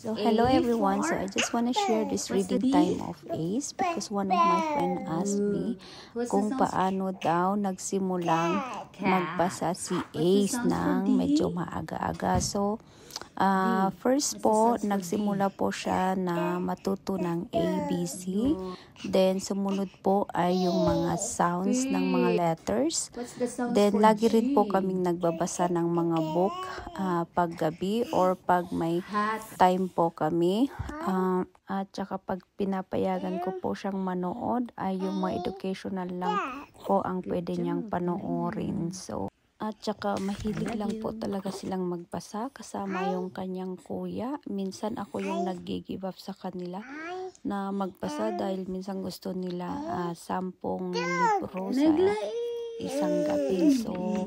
So hello everyone. So I just want to share this reading time of Ace because one of my friend asked me kung paano daw nagsimulang magbasa si Ace ng medyo maaga-aga. So first po, nagsimula po siya na matuto ng ABC. Then sumunod po ay yung mga sounds ng mga letters. Then lagi rin po kaming nagbabasa ng mga book paggabi or pag may time po kami. At saka pag pinapayagan ko po siyang manood ay yung mga educational lang po ang pwede niyang panoorin. So at saka mahilig lang po talaga silang magbasa kasama yung kanyang kuya. Minsan ako yung nag-give up sa kanila na magbasa dahil minsan gusto nila 10 libro sa isang gabi. So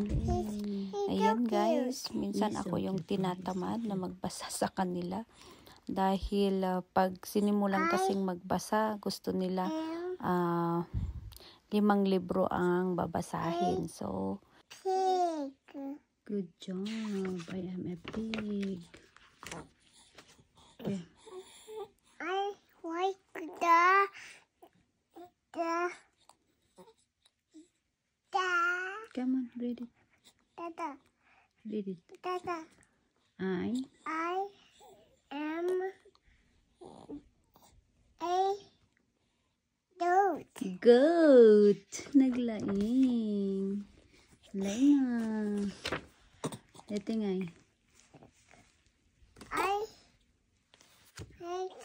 ayan guys, minsan ako yung tinatamad na magbasa sa kanila dahil pag sinimulan kasing magbasa gusto nila 5 libro ang babasahin. So good job, I am a pig. Okay. I like Come on, read it. Read it. I am a goat. Goat. Naglaing. Laing. Ito nga eh. I like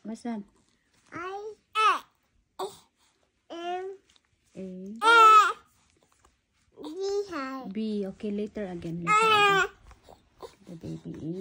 Basan? I am B. Okay, later again. The baby is